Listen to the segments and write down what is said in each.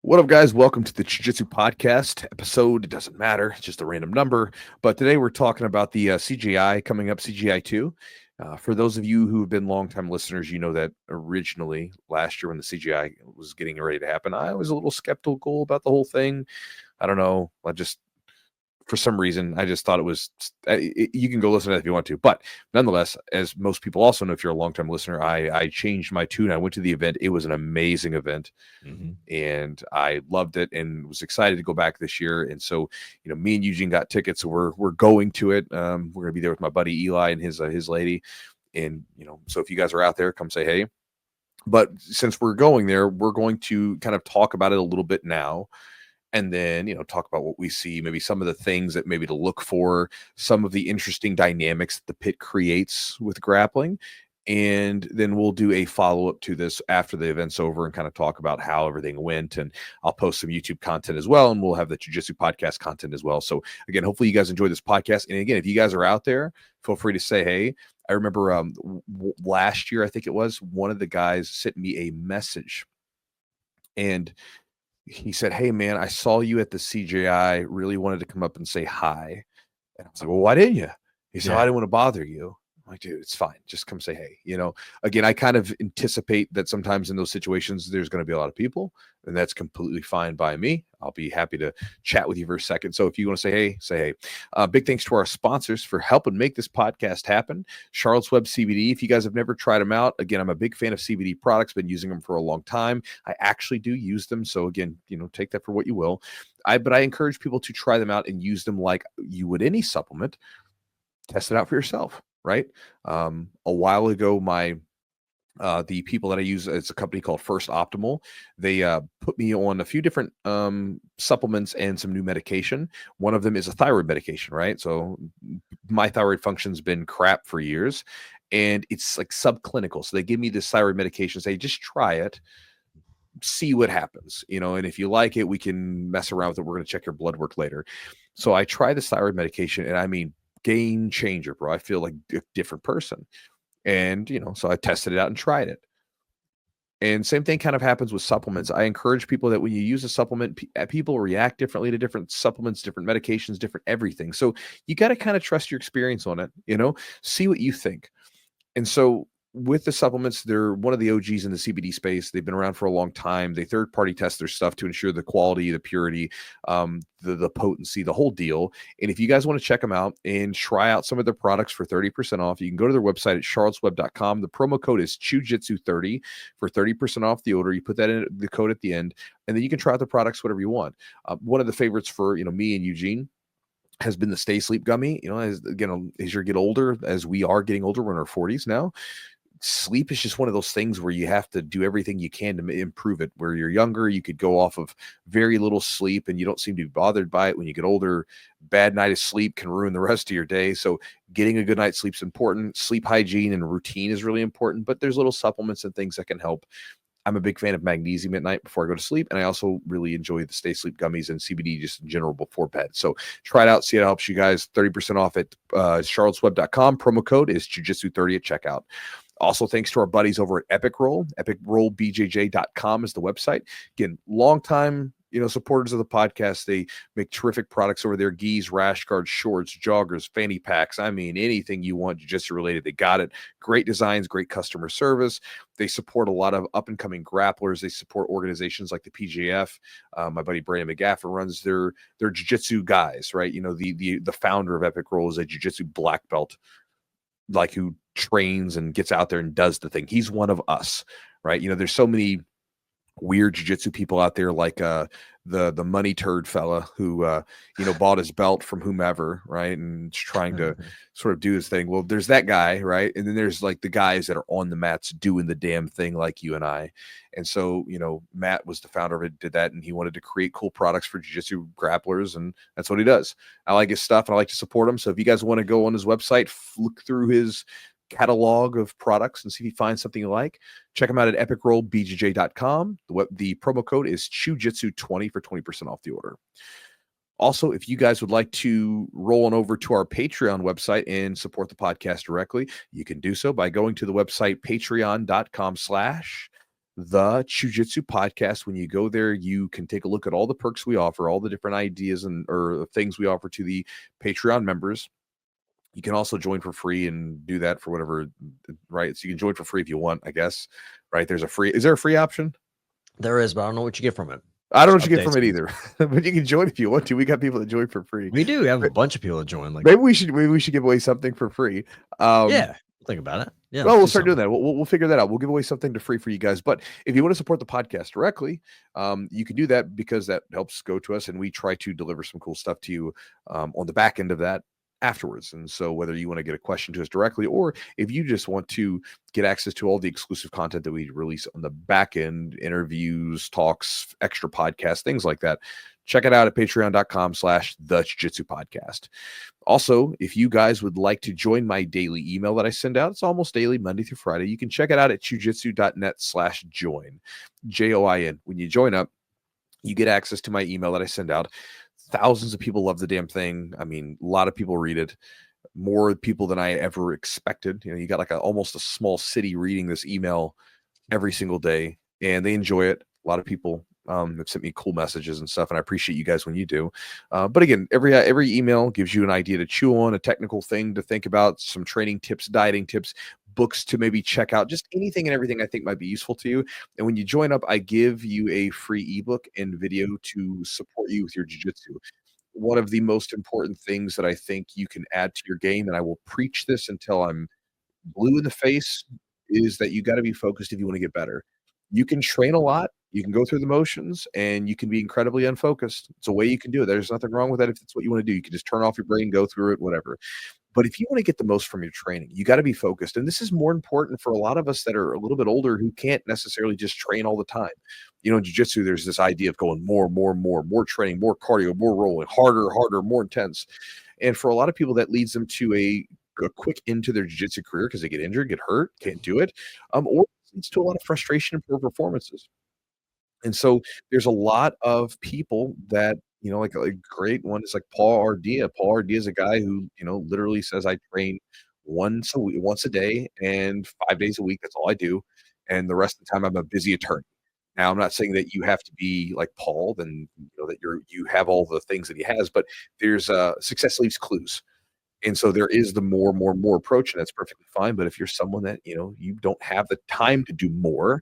What up, guys? Welcome to the Jiu-Jitsu podcast episode. It doesn't matter. It's just a random number. But today we're talking about the CJI coming up, CJI 2. For those of you who have been longtime listeners, you know that originally last year when the CJI was getting ready to happen, I was a little skeptical about the whole thing. I don't know. For some reason, I just thought it was, you can go listen to that if you want to. But nonetheless, as most people also know, if you're a longtime listener, I changed my tune. I went to the event. It was an amazing event. And I loved it and was excited to go back this year. And so, me and Eugene got tickets. So we're going to it. We're going to be there with my buddy Eli and his lady. And, so if you guys are out there, come say hey. But since we're going there, we're going to kind of talk about it a little bit now. And then, talk about what we see, maybe some of the things that maybe to look for, some of the interesting dynamics that the pit creates with grappling. And then we'll do a follow-up to this after the event's over and kind of talk about how everything went. And I'll post some YouTube content as well. And we'll have the Jiu-Jitsu podcast content as well. So again, hopefully you guys enjoy this podcast. And again, if you guys are out there, feel free to say hey. I remember last year, I think it was, one of the guys sent me a message. And he said, hey, man, I saw you at the CJI, really wanted to come up and say hi. And I was like, well, why didn't you? He said, I didn't want to bother you. I'm like, dude, it's fine. Just come say hey. Again, I kind of anticipate that sometimes in those situations, there's going to be a lot of people, and that's completely fine by me. I'll be happy to chat with you for a second. So if you want to say hey, say hey. Big thanks to our sponsors for helping make this podcast happen. Charlotte's Web CBD. If you guys have never tried them out, again, I'm a big fan of CBD products, been using them for a long time. I actually do use them. So again, take that for what you will. But I encourage people to try them out and use them like you would any supplement. Test it out for yourself. Right. A while ago, the people that I use, it's a company called First Optimal. They put me on a few different supplements and some new medication. One of them is a thyroid medication, right? So my thyroid function's been crap for years, and it's like subclinical. So they give me this thyroid medication, say, just try it, see what happens, and if you like it, we can mess around with it. We're going to check your blood work later. So I try this thyroid medication, and I mean, game changer, bro. I feel like a different person. And, so I tested it out and tried it. And same thing kind of happens with supplements. I encourage people that when you use a supplement, people react differently to different supplements, different medications, different everything. So you got to kind of trust your experience on it, see what you think. And so with the supplements, they're one of the OGs in the CBD space. They've been around for a long time. They third-party test their stuff to ensure the quality, the purity, the potency, the whole deal. And if you guys want to check them out and try out some of their products for 30% off, you can go to their website at charlottesweb.com. The promo code is Chewjitsu30 for 30% off the order. You put that in the code at the end, and then you can try out the products, whatever you want. One of the favorites for, me and Eugene has been the Stay Sleep Gummy. As you get older, as we are getting older, we're in our 40s now. Sleep is just one of those things where you have to do everything you can to improve it. Where you're younger, you could go off of very little sleep and you don't seem to be bothered by it. When you get older, bad night of sleep can ruin the rest of your day. So getting a good night's sleep is important. Sleep hygiene and routine is really important, but there's little supplements and things that can help. I'm a big fan of magnesium at night before I go to sleep. And I also really enjoy the Stay Sleep gummies and CBD just in general before bed. So try it out, see how it helps you guys. 30% off at charlottesweb.com. Promo code is Jiu-Jitsu30 at checkout. Also, thanks to our buddies over at Epic Roll. Roll BJJ.com is the website. Again, longtime supporters of the podcast. They make terrific products over there: gis, rash guards, shorts, joggers, fanny packs. I mean, anything you want jiu-jitsu related, they got it. Great designs, great customer service. They support a lot of up-and-coming grapplers. They support organizations like the PJF. My buddy Brandon McGaffin runs their jiu-jitsu guys, right? The founder of Epic Roll is a jiu-jitsu black belt, like who trains and gets out there and does the thing. He's one of us, right? There's so many weird jiu-jitsu people out there, like the money turd fella who bought his belt from whomever, right, and trying to sort of do his thing. Well, there's that guy, right, and then there's like the guys that are on the mats doing the damn thing, like you and I. And so Matt was the founder of it, did that, and he wanted to create cool products for jiu-jitsu grapplers, and that's what he does. I like his stuff and I like to support him. So if you guys want to go on his website, look through his catalog of products and see if you find something you like, check them out at epicrollbjj.com. The promo code is Chewjitsu20 for 20% off the order. Also, if you guys would like to roll on over to our Patreon website and support the podcast directly, you can do so by going to the website patreon.com/ the Chewjitsu podcast. When you go there, you can take a look at all the perks we offer, all the different ideas or things we offer to the Patreon members. You can also join for free and do that for whatever, right? So you can join for free if you want, I guess, right? Is there a free option? There is, but I don't know what you get from it. I don't know what you get from it either, but you can join if you want to. We got people that join for free. We do. We have a bunch of people that join. Maybe we should give away something for free. Yeah, think about it. Yeah, well, we'll start doing that. We'll figure that out. We'll give away something to free for you guys. But if you want to support the podcast directly, you can do that because that helps go to us, and we try to deliver some cool stuff to you on the back end of that afterwards. And so whether you want to get a question to us directly, or if you just want to get access to all the exclusive content that we release on the back end, interviews, talks, extra podcasts, things like that, check it out at patreon.com/the Jiu-Jitsu podcast. Also, if you guys would like to join my daily email that I send out, it's almost daily, Monday through Friday. You can check it out at chewjitsu.net/join, JOIN. When you join up, you get access to my email that I send out. Thousands of people love the damn thing. I mean, a lot of people read it, more people than I ever expected. You know, you got like almost a small city reading this email every single day, and they enjoy it. A lot of people have sent me cool messages and stuff, and I appreciate you guys when you do. But again, every email gives you an idea to chew on, a technical thing to think about, some training tips, dieting tips, books to maybe check out, just anything and everything I think might be useful to you. And when you join up, I give you a free ebook and video to support you with your jiu-jitsu. One of the most important things that I think you can add to your game, and I will preach this until I'm blue in the face, is that you got to be focused if you want to get better. You can train a lot, you can go through the motions, and you can be incredibly unfocused. It's a way you can do it. There's nothing wrong with that if it's what you want to do. You can just turn off your brain, go through it, whatever. But if you want to get the most from your training, you got to be focused. And this is more important for a lot of us that are a little bit older who can't necessarily just train all the time. You know, in jiu-jitsu, there's this idea of going more training, more cardio, more rolling, harder, more intense. And for a lot of people, that leads them to a quick into their jiu-jitsu career because they get injured, get hurt, can't do it, or it leads to a lot of frustration and poor performances. And so there's a lot of people that, you know, like a great one is like Paul Ardea. Paul Ardea is a guy who, you know, literally says I train once a day and 5 days a week. That's all I do. And the rest of the time I'm a busy attorney. Now, I'm not saying that you have to be like Paul, then you know that you have all the things that he has, but there's success leaves clues. And so there is the more approach, and that's perfectly fine. But if you're someone that, you know, you don't have the time to do more,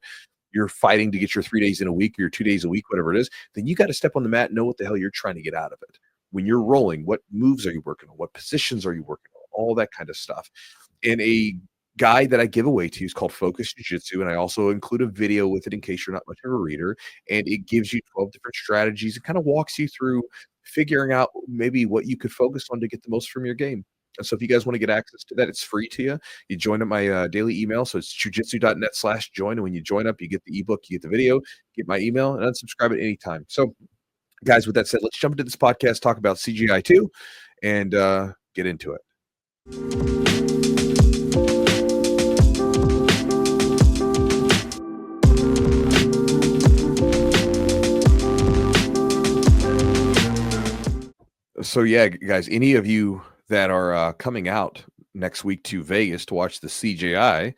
you're fighting to get your 3 days in a week or your 2 days a week, whatever it is, then you got to step on the mat and know what the hell you're trying to get out of it. When you're rolling, what moves are you working on? What positions are you working on? All that kind of stuff. And a guide that I give away to you is called Focus Jiu-Jitsu, and I also include a video with it in case you're not much of a reader, and it gives you 12 different strategies. It kind of walks you through figuring out maybe what you could focus on to get the most from your game. And so if you guys want to get access to that, it's free to you. You join up my daily email. So it's chewjitsu.net/join. And when you join up, you get the ebook, you get the video, get my email, and unsubscribe at any time. So guys, with that said, let's jump into this podcast, talk about CJI 2, and get into it. So yeah, guys, any of you that are coming out next week to Vegas to watch the CJI,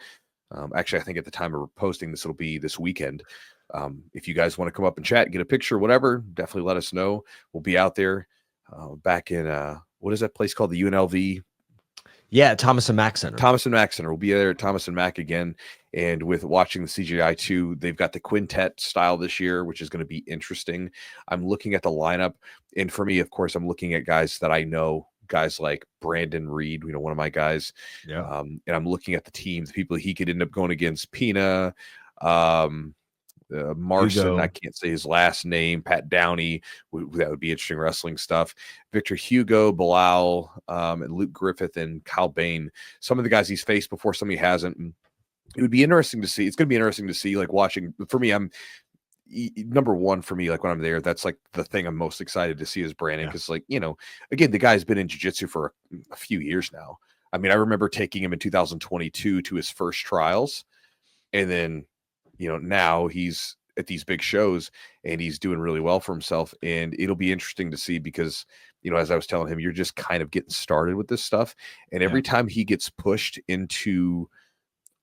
actually, I think at the time of posting this, it'll be this weekend. If you guys want to come up and chat, get a picture, whatever, definitely let us know. We'll be out there back in, what is that place called? The UNLV? Yeah, Thomas and Mack Center. Thomas and Mack Center. We'll be there at Thomas and Mack again. And with watching the CJI 2, they've got the Quintet style this year, which is going to be interesting. I'm looking at the lineup. And for me, of course, I'm looking at guys that I know, guys like Brandon Reed, you know, one of my guys. Yeah. And I'm looking at the teams, people he could end up going against. Pina, Marson, Hugo. I can't say his last name, Pat Downey, that would be interesting wrestling stuff. Victor Hugo, Bilal, and Luke Griffith and Kyle Bain, some of the guys he's faced before, some he hasn't. And it would be interesting to see. It's going to be interesting to see, like watching. For me, I'm number one for me, like when I'm there, that's like the thing I'm most excited to see is Brandon, because like, you know, again, the guy's been in jiu-jitsu for a few years now. I mean, I remember taking him in 2022 to his first trials, and then, you know, now he's at these big shows and he's doing really well for himself. And it'll be interesting to see because, you know, as I was telling him, you're just kind of getting started with this stuff. And every time he gets pushed into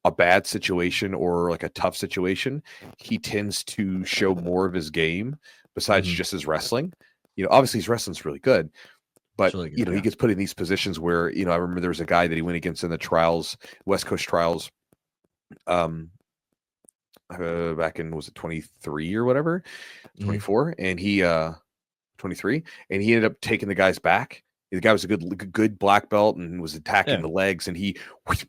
a bad situation or like a tough situation, he tends to show more of his game besides just his wrestling. Obviously his wrestling's really good, but really good, he gets put in these positions where, I remember there was a guy that he went against in the trials, West Coast trials, back in, was it 23 or whatever, 24, and he 23, and he ended up taking the guy's back. The guy was a good black belt and was attacking the legs, and he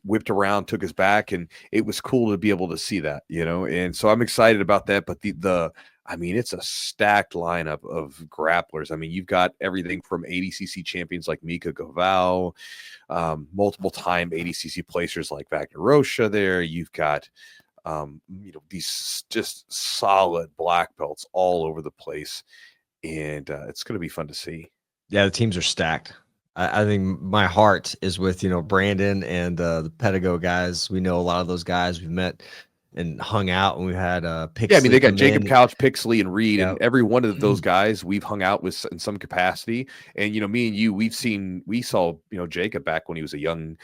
whipped around, took his back, and it was cool to be able to see that, and so I'm excited about that. But it's a stacked lineup of grapplers. I mean, you've got everything from ADCC champions like Mika Govao, multiple time ADCC placers like Wagner Rocha there. You've got these just solid black belts all over the place, and it's going to be fun to see. Yeah, the teams are stacked. I think my heart is with Brandon and the Pedigo guys. We know a lot of those guys. We've met and hung out, and we had Pixley. Yeah, I mean, they got Jacob Couch, Pixley, and Reed, and every one of those guys we've hung out with in some capacity. And me and you, we saw Jacob back when he was a young,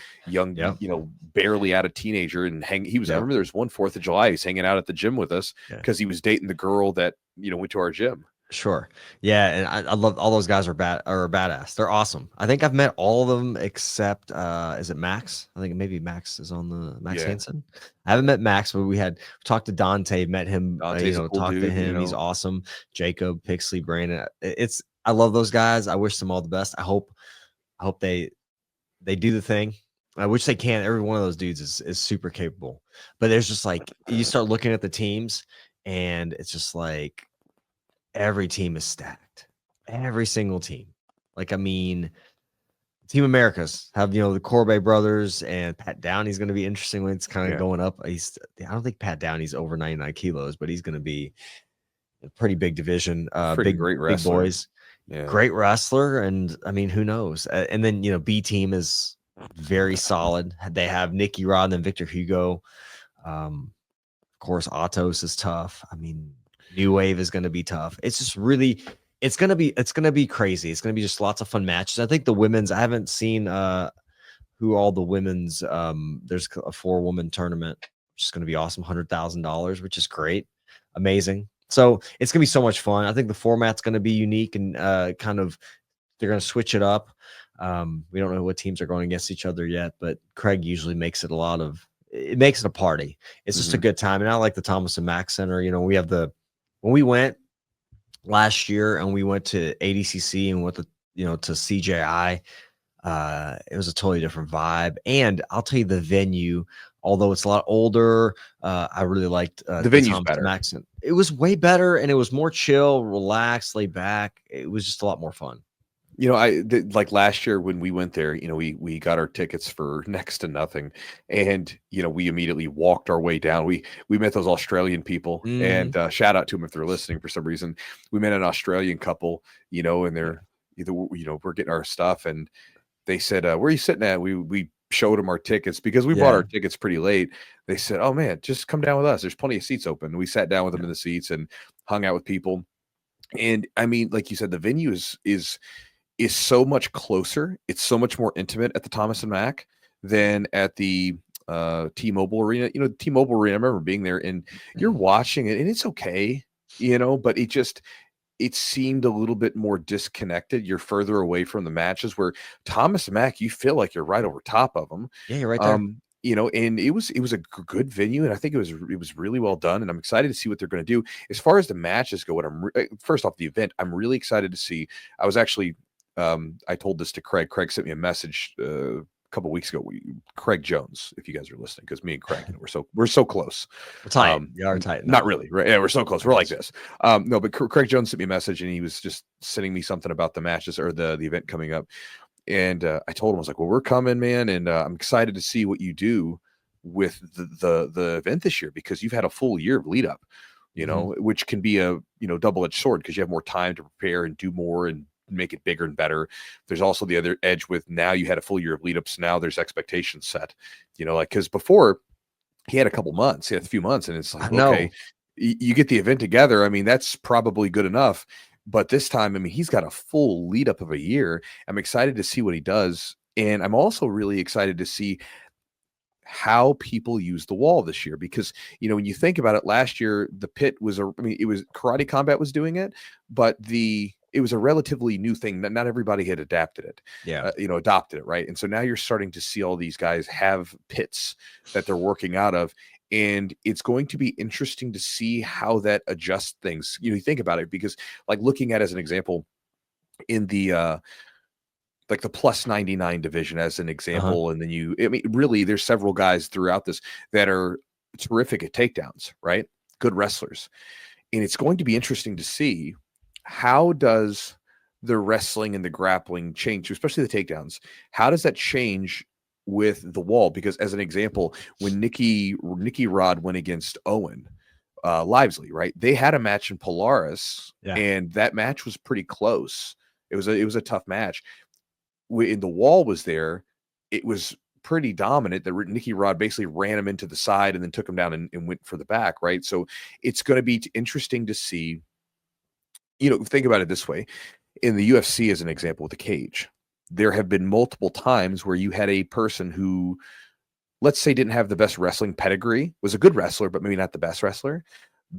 barely out of teenager, and he was. I remember there was one 4th of July, he's hanging out at the gym with us because he was dating the girl that went to our gym. Sure. Yeah, and I love all those guys are badass. They're awesome. I think I've met all of them except is it Max? I think maybe Max is on the Max Hansen. I haven't met Max, but we talked to Dante, met him, Dante's a cool talked dude, to him. He's awesome. Jacob, Pixley, Brandon. I love those guys. I wish them all the best. I hope they do the thing. Which they can. Every one of those dudes is super capable. But there's just like you start looking at the teams, and it's just like every team is stacked. Every single team. Like, I mean, Team Americas have, the Corbet brothers, and Pat Downey's going to be interesting when it's kind of going up. I don't think Pat Downey's over 99 kilos, but he's going to be a pretty big division. Big boys. Yeah. Great wrestler. And I mean, who knows? And then, B team is very solid. They have Nicky Rod and then Victor Hugo. Of course, Atos is tough. I mean, New Wave is going to be tough. It's just really, it's going to be crazy. It's going to be just lots of fun matches. I think the women's, I haven't seen who all the women's, there's a 4-woman tournament, which is going to be awesome. $100,000, which is great. Amazing. So it's going to be so much fun. I think the format's going to be unique and they're going to switch it up. We don't know what teams are going against each other yet, but Craig usually makes it makes it a party. It's just a good time. And I like the Thomas and Mack Center. We have when we went last year and we went to ADCC and went to CJI, it was a totally different vibe. And I'll tell you, the venue, although it's a lot older, I really liked the venue's better. It was way better, and it was more chill, relaxed, laid back. It was just a lot more fun. Like last year when we went there, we got our tickets for next to nothing, and we immediately walked our way down. We met those Australian people, and shout out to them if they're listening. For some reason, we met an Australian couple, and they're we're getting our stuff, and they said, "Where are you sitting at?" We showed them our tickets because we bought our tickets pretty late. They said, "Oh man, just come down with us. There's plenty of seats open." We sat down with them in the seats and hung out with people, and I mean, like you said, the venue is so much closer. It's so much more intimate at the Thomas and Mack than at the T-Mobile Arena. T-Mobile Arena, I remember being there, and you're watching it, and it's okay, but it seemed a little bit more disconnected. You're further away from the matches, where Thomas and Mack, you feel like you're right over top of them. Yeah, you're right there. And it was a good venue, and I think it was really well done, and I'm excited to see what they're going to do. As far as the matches go, first off, the event, I'm really excited to see. I was actually I told this to Craig. Craig sent me a message a couple of weeks ago. Craig Jones, if you guys are listening, because me and Craig, we're so close. We're tight. You are tight. Not really, right? Yeah, we're so close. We're like this. No, but Craig Jones sent me a message, and he was just sending me something about the matches or the event coming up. And I told him, I was like, "Well, we're coming, man, and I'm excited to see what you do with the event this year, because you've had a full year of lead up, which can be a double-edged sword, because you have more time to prepare and do more and make it bigger and better. There's also the other edge with, now you had a full year of lead ups. Now there's expectations set, because before he had a few months, and it's like, okay, you get the event together. I mean, that's probably good enough. But this time, I mean, he's got a full lead up of a year. I'm excited to see what he does. And I'm also really excited to see how people use the wall this year, because when you think about it, last year the pit was it was Karate Combat was doing it, but it was a relatively new thing that not everybody had adapted it. Yeah. Adopted it, right? And so now you're starting to see all these guys have pits that they're working out of, and it's going to be interesting to see how that adjusts things. You think about it, because like looking at as an example in the like the plus 99 division as an example. And then really there's several guys throughout this that are terrific at takedowns, right? Good wrestlers. And it's going to be interesting to see, how does the wrestling and the grappling change, especially the takedowns? How does that change with the wall? Because as an example, when Nikki Rod went against Owen Livesley, right? They had a match in Polaris, and that match was pretty close. It was a tough match. When the wall was there, it was pretty dominant. That Nikki Rod basically ran him into the side and then took him down and went for the back, right? So it's going to be interesting to see. Think about it this way. In the UFC, as an example, with the cage, there have been multiple times where you had a person who, let's say, didn't have the best wrestling pedigree, was a good wrestler, but maybe not the best wrestler,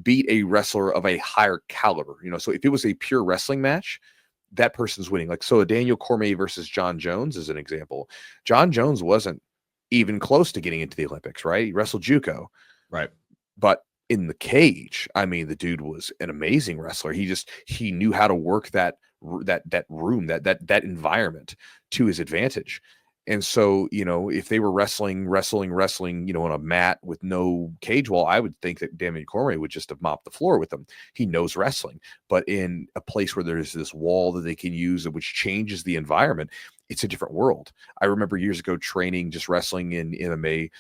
beat a wrestler of a higher caliber. So if it was a pure wrestling match, that person's winning. Like, so a Daniel Cormier versus John Jones is an example. John Jones wasn't even close to getting into the Olympics, right? He wrestled JUCO. Right. But in the cage, the dude was an amazing wrestler. He knew how to work that room, that environment to his advantage. And so, if they were wrestling, on a mat with no cage wall, I would think that Daniel Cormier would just have mopped the floor with them. He knows wrestling, but in a place where there's this wall that they can use, which changes the environment, it's a different world. I remember years ago training just wrestling in MMA.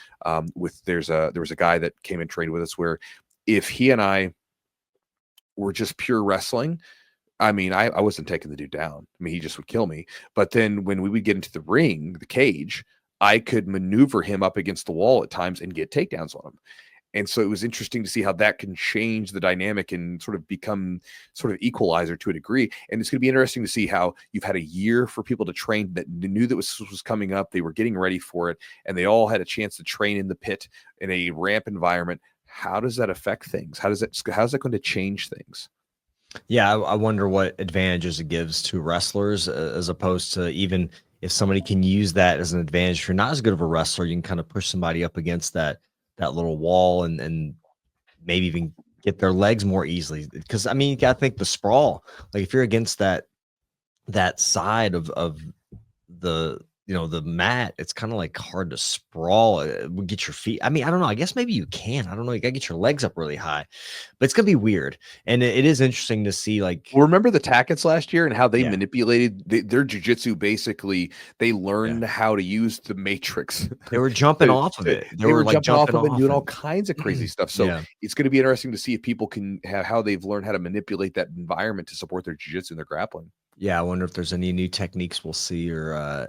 There was a guy that came and trained with us, where if he and I were just pure wrestling, I wasn't taking the dude down. He just would kill me. But then when we would get into the ring, the cage, I could maneuver him up against the wall at times and get takedowns on him. And so it was interesting to see how that can change the dynamic and sort of become sort of equalizer to a degree. And it's going to be interesting to see how you've had a year for people to train that knew that was coming up. They were getting ready for it, and they all had a chance to train in the pit in a ramp environment. How does that affect things? How's that going to change things? Yeah, I wonder what advantages it gives to wrestlers, as opposed to, even if somebody can use that as an advantage. If you're not as good of a wrestler, you can kind of push somebody up against that little wall and maybe even get their legs more easily. Because you got to think the sprawl. Like, if you're against that side of the the mat, it's kind of like hard to sprawl, get your feet. I don't know. I guess maybe you can. I don't know. You gotta get your legs up really high, but it's gonna be weird. And it is interesting to see. Like, well, remember the Tackets last year and how they manipulated their jiu-jitsu? Basically, they learned how to use the matrix. They were jumping off of it. They were like jumping off of it and doing all kinds of crazy stuff. So it's going to be interesting to see if people can have how they've learned how to manipulate that environment to support their jiu-jitsu and their grappling. Yeah, I wonder if there's any new techniques we'll see, or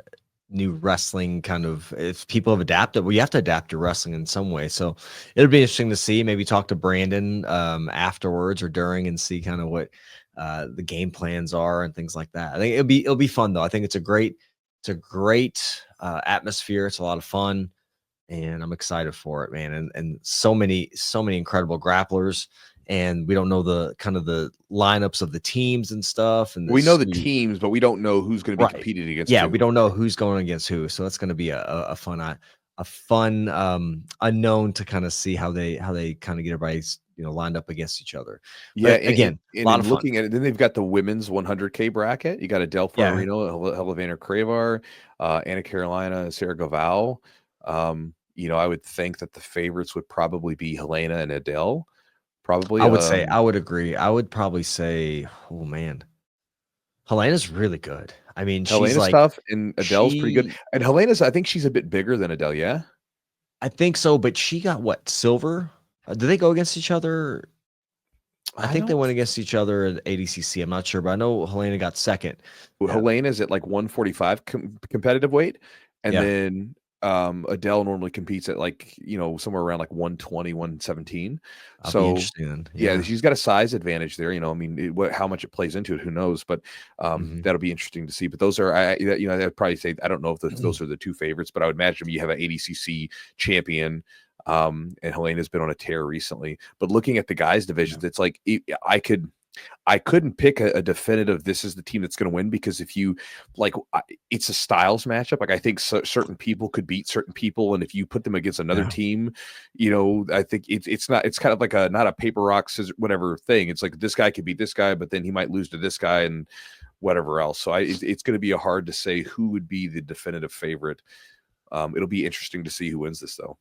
new wrestling kind of, if people have adapted. Well, you have to adapt your wrestling in some way. So it'll be interesting to see. Maybe talk to Brandon afterwards or during, and see kind of what the game plans are and things like that. I think it'll be fun though. I think it's a great atmosphere. It's a lot of fun, and I'm excited for it, man. And so many incredible grapplers. And we don't know the kind of the lineups of the teams and stuff. And we know the teams, but we don't know who's going to be competing against. Yeah, we don't know who's going against who. So that's going to be a fun unknown to kind of see how they kind of get everybody's lined up against each other. Yeah, but again, and a lot of looking at it, then they've got the women's 100K bracket. You got Adele Farino, Helena Cravar, Anna Carolina, Sarah Gaval. I would think that the favorites would probably be Helena and Adele. Probably, I would say, I would agree. I would probably say, oh man, Helena's really good. Helena's she's tough, and Adele's pretty good. And Helena's, I think she's a bit bigger than Adele. Yeah, I think so. But she got what, silver? Do they go against each other? I think they went against each other at ADCC. I'm not sure, but I know Helena got second. Helena's at like 145 competitive weight, and then Adele normally competes at like, somewhere around like 120, 117. I'll be So interested in. yeah, Yeah. she's got a size advantage there. I mean, how much it plays into it, who knows? But Mhm. that'll be interesting to see. But those are, I'd probably say, I don't know if those are the two favorites, but I would imagine you have an ADCC champion, and Helena's been on a tear recently. But looking at the guys divisions, it's like I couldn't pick a definitive this is the team that's going to win, because if you it's a styles matchup. Like I think certain people could beat certain people, and if you put them against another Yeah. team, I think it's kind of like not a paper rock scissors whatever thing. It's like this guy could beat this guy, but then he might lose to this guy and whatever else. So it's going to be hard to say who would be the definitive favorite. It'll be interesting to see who wins this though.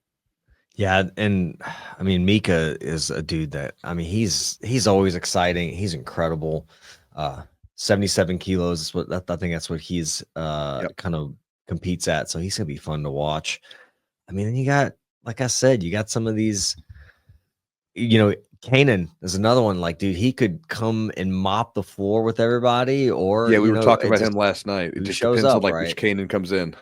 Yeah, and I mean Mika is a dude that he's always exciting. He's incredible. 77 kilos is what I think that's what he's Yep. kind of competes at. So he's gonna be fun to watch. I mean, then you got, like I said, you got some of these, Kanan is another one. Like, dude, he could come and mop the floor with everybody, or Yeah, we were talking it about just him last night. It who just shows depends on up, like which right? Kanan comes in.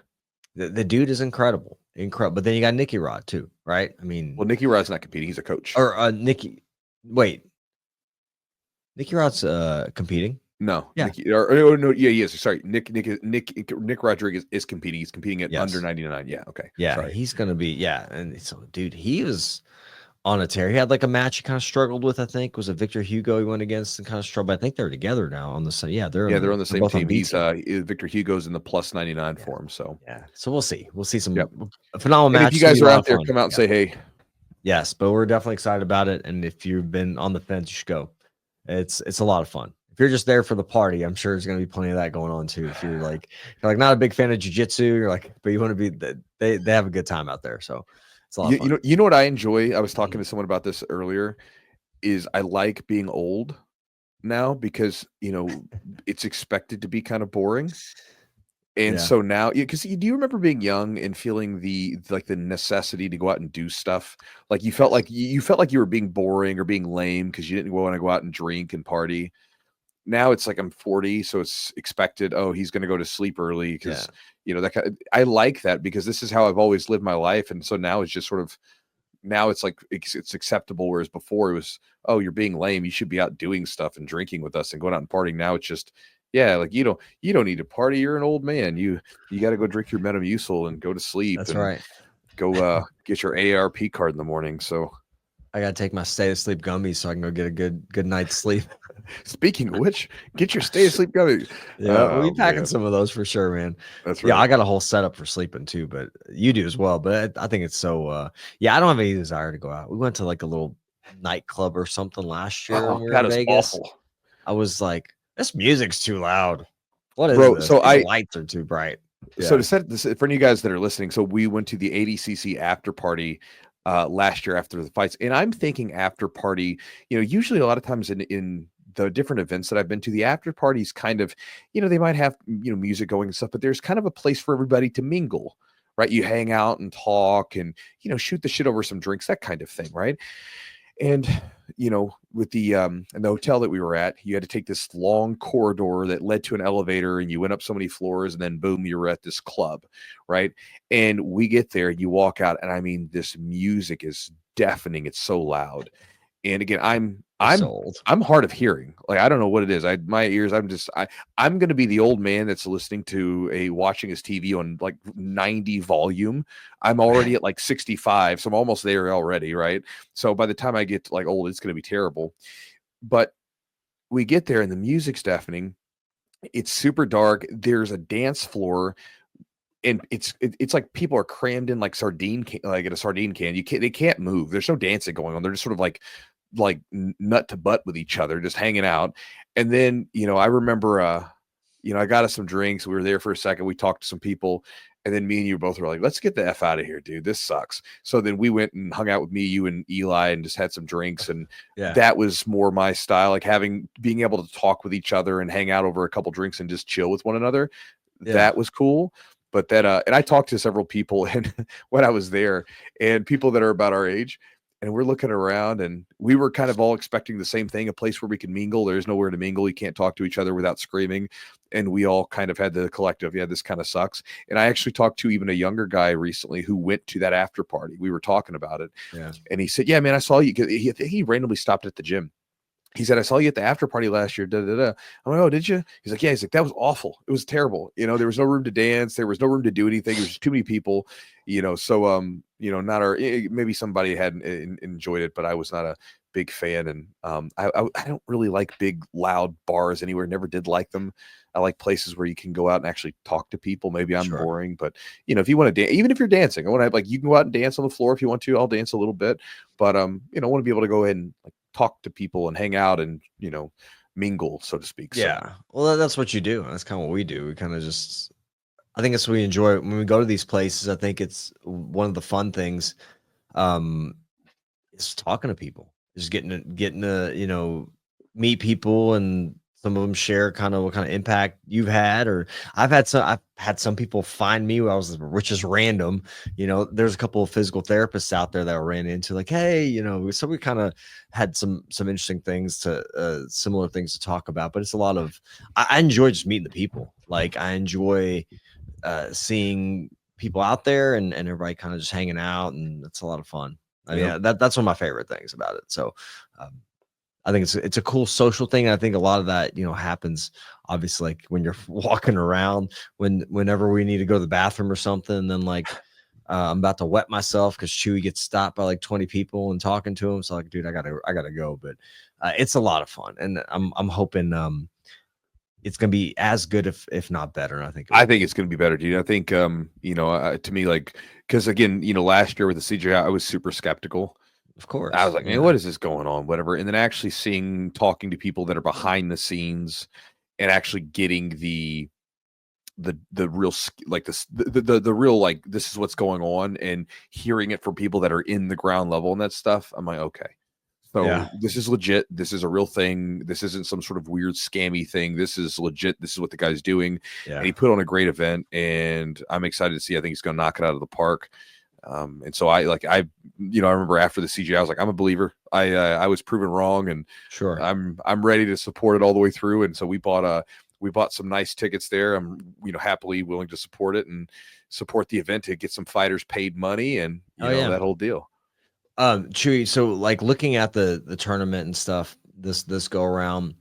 The dude is incredible. But then you got Nicky Rod too, right? I mean, Well, Nicky Rod's not competing; he's a coach. or wait, Nicky Rod's competing. No, Yeah. no, yeah, he is. Sorry, Nick Rodriguez is competing. He's competing at under Yes. 99. Yeah, okay. Yeah, Sorry. he's gonna be, and so dude, he was on a tear. He had like a match he kind of struggled with, I think. Was it Victor Hugo he went against and kind of struggled? But I think they're together now on the side. Yeah, they're Yeah, they're on the same both on team. B He's team. Victor Hugo's in the plus 99 Yeah. for him. So Yeah. So we'll see. We'll see yep. a phenomenal And match. if you It's gonna guys be a are lot out of there, fun. come out and Yeah. say hey. Yes, but we're definitely excited about it. And if you've been on the fence, you should go. It's a lot of fun. If you're just there for the party, I'm sure there's gonna be plenty of that going on too. If you're like not a big fan of jiu-jitsu, you're like, but you want to be, they have a good time out there. So it's a lot of fun. You know what I enjoy? I was talking to someone about this earlier. Is I like being old now because it's expected to be kind of boring. And Yeah. so now, because do you remember being young and feeling the necessity to go out and do stuff? Like you felt like you felt like you were being boring or being lame because you didn't want to go out and drink and party. Now it's like I'm 40, so it's expected. Oh, he's going to go to sleep early because I like that because this is how I've always lived my life, and so now it's just sort of now it's like it's acceptable. Whereas before it was, oh, you're being lame. You should be out doing stuff and drinking with us and going out and partying. Now it's just, yeah, like you don't need to party. You're an old man. You got to go drink your Metamucil and go to sleep. That's and right. Go get your AARP card in the morning. So I gotta take my stay to sleep gummies so I can go get a good night's sleep. speaking of which, get your stay to sleep gummy. Yeah, we'll be Oh, packing man. some of those for sure, man. That's Yeah, right. I got a whole setup for sleeping too, but you do as well. But I think it's so yeah, I don't have any desire to go out. We went to like a little nightclub or something last year when Oh, we were God, in it's Vegas. awful. I was like, this music's too loud. What is Bro, this? so The lights are too bright. So Yeah. to set this for you guys that are listening, so we went to the ADCC after party last year after the fights, and I'm thinking after party. Usually a lot of times in the different events that I've been to, the after parties kind of, they might have music going and stuff, but there's kind of a place for everybody to mingle, right? You hang out and talk and shoot the shit over some drinks, that kind of thing, right? And with the in the hotel that we were at, you had to take this long corridor that led to an elevator, and you went up so many floors, and then boom, you were at this club, right? And we get there, you walk out, and I mean, this music is deafening. It's so loud. And again, You're so old. I'm hard of hearing. Like I don't know what it is. My ears. I'm going to be the old man that's listening to watching his TV on like 90 volume. I'm already at like 65, so I'm almost there already, right? So by the time I get to like old, it's going to be terrible. But we get there and the music's deafening. It's super dark. There's a dance floor and it's like people are crammed in like like in a sardine can. They can't move. There's no dancing going on. They're just sort of like nut to butt with each other, just hanging out. And then I remember I got us some drinks. We were there for a second. We talked to some people, and then me and you both were like, "Let's get the F out of here, dude. This sucks." So then we went and hung out with me, you, and Eli, and just had some drinks. And Yeah. that was more my style, like being able to talk with each other and hang out over a couple drinks and just chill with one another. Yeah. That was cool. But that and I talked to several people and when I was there, and people that are about our age, And we're looking around, and we were kind of all expecting the same thing, a place where we can mingle. There's nowhere to mingle. You can't talk to each other without screaming. And we all kind of had the collective, yeah, this kind of sucks. And I actually talked to even a younger guy recently who went to that after party. We were talking about it. Yeah. And he said, yeah, man, I saw you. He randomly stopped at the gym. He said, I saw you at the after party last year. Da, da, da. I'm like, oh, did you? He's like, yeah. He's like, that was awful. It was terrible. You know, there was no room to dance. There was no room to do anything. There was just too many people, you know. So, you know, not our, maybe somebody hadn't enjoyed it, but I was not a big fan. And I don't really like big, loud bars anywhere. Never did like them. I like places where you can go out and actually talk to people. Maybe I'm boring, but you know, if you want to dance, even if you're dancing, I want to like, you can go out and dance on the floor if you want to. I'll dance a little bit, but you know, I want to be able to go ahead and like talk to people and hang out and, you know, mingle, so to speak. Yeah. So, Well, that's what you do. That's kind of what we do. We kind of just, I think it's what we enjoy when we go to these places. I think it's one of the fun things, is talking to people, just getting to, you know, meet people, and some of them share kind of what kind of impact you've had, or I've had some people find me where I was, which is random. You know, there's a couple of physical therapists out there that I ran into, like, hey, you know, so we kind of had some interesting things to similar things to talk about. But it's a lot of, I enjoy just meeting the people. Like, I enjoy seeing people out there, and everybody kind of just hanging out, and it's a lot of fun. I mean, that's one of my favorite things about it. So, I think it's a cool social thing. I think a lot of that, you know, happens obviously like when you're walking around, whenever we need to go to the bathroom or something, and then like I'm about to wet myself because Chewy gets stopped by like 20 people and talking to him. So like, dude, I gotta go. But it's a lot of fun, and I'm hoping it's gonna be as good, if not better. And I think it's going to be better, dude. I think, you know, to me, like, because again, you know, last year with the CJI, I was super skeptical. Of course, I was like, man, what is this going on? Whatever. And then actually talking to people that are behind the scenes and actually getting the real, like the real, like, this is what's going on, and hearing it from people that are in the ground level and that stuff. I'm like, okay, so this is legit. This is a real thing. This isn't some sort of weird scammy thing. This is legit. This is what the guy's doing. And he put on a great event, and I'm excited to see. I think he's going to knock it out of the park. And so I remember after the CGI, I was like, I'm a believer. I was proven wrong, and I'm ready to support it all the way through. And so we bought some nice tickets there. I'm, you know, happily willing to support it and support the event to get some fighters paid money, and you know, that whole deal. Chewy, so like looking at the tournament and stuff, this go around,